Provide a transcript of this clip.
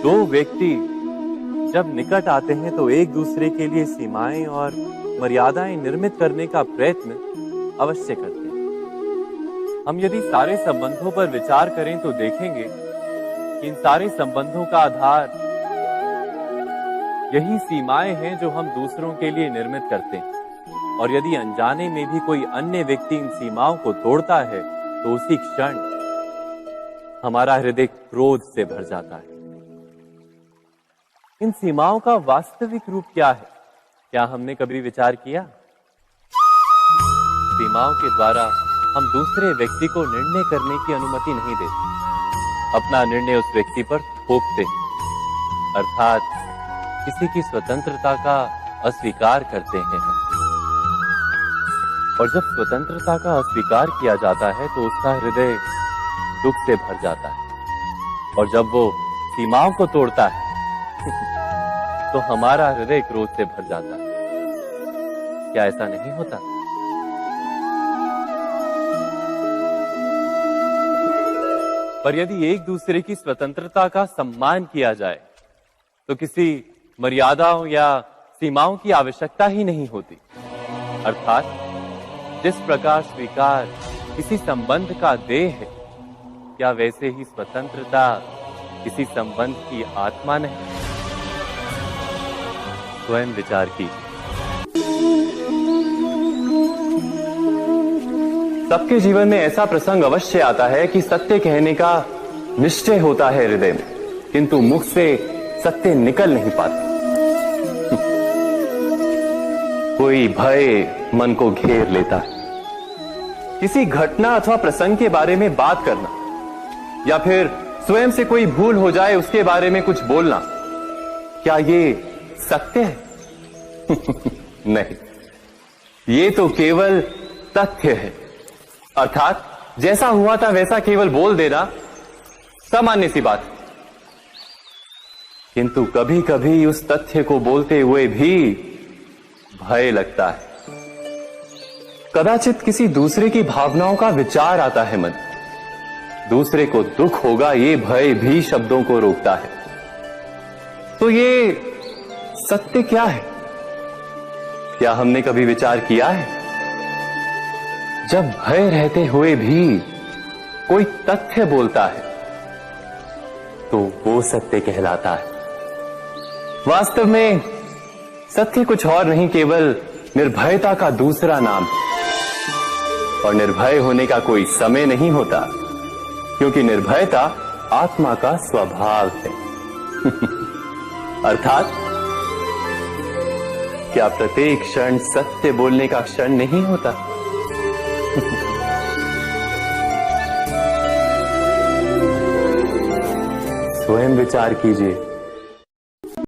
दो व्यक्ति जब निकट आते हैं तो एक दूसरे के लिए सीमाएं और मर्यादाएं निर्मित करने का प्रयत्न अवश्य करते हैं। हम यदि सारे संबंधों पर विचार करें तो देखेंगे कि इन सारे संबंधों का आधार यही सीमाएं हैं जो हम दूसरों के लिए निर्मित करते हैं। और यदि अनजाने में भी कोई अन्य व्यक्ति इन सीमाओं को तोड़ता है तो उसी क्षण हमारा हृदय क्रोध से भर जाता है। इन सीमाओं का वास्तविक रूप क्या है? क्या हमने कभी विचार किया? सीमाओं के द्वारा हम दूसरे व्यक्ति को निर्णय करने की अनुमति नहीं देते, अपना निर्णय उस व्यक्ति पर थोपते हैं, अर्थात किसी की स्वतंत्रता का अस्वीकार करते हैं हम। और जब स्वतंत्रता का अस्वीकार किया जाता है तो उसका हृदय दुख से भर जाता है, और जब वो सीमाओं को तोड़ता है तो हमारा हृदय क्रोध से भर जाता है। क्या ऐसा नहीं होता? पर यदि एक दूसरे की स्वतंत्रता का सम्मान किया जाए तो किसी मर्यादाओं या सीमाओं की आवश्यकता ही नहीं होती। अर्थात जिस प्रकार स्वीकार किसी संबंध का देह है, क्या वैसे ही स्वतंत्रता किसी संबंध की आत्मा नहीं? स्वयं विचार कीजिए। सबके जीवन में ऐसा प्रसंग अवश्य आता है कि सत्य कहने का निश्चय होता है हृदय में, किंतु मुख से सत्य निकल नहीं पाता। कोई भय मन को घेर लेता है। किसी घटना अथवा प्रसंग के बारे में बात करना या फिर स्वयं से कोई भूल हो जाए उसके बारे में कुछ बोलना, क्या ये सत्य है? नहीं, ये तो केवल तथ्य है। अर्थात जैसा हुआ था वैसा केवल बोल देना सामान्य सी बात है। किंतु कभी कभी उस तथ्य को बोलते हुए भी भय लगता है। कदाचित किसी दूसरे की भावनाओं का विचार आता है मन, दूसरे को दुख होगा ये भय भी शब्दों को रोकता है। तो ये सत्य क्या है? क्या हमने कभी विचार किया है? जब भय रहते हुए भी कोई तथ्य बोलता है तो वो सत्य कहलाता है। वास्तव में सत्य कुछ और नहीं, केवल निर्भयता का दूसरा नाम है। और निर्भय होने का कोई समय नहीं होता, क्योंकि निर्भयता आत्मा का स्वभाव है। अर्थात क्या प्रत्येक क्षण सत्य बोलने का क्षण नहीं होता? स्वयं विचार कीजिए।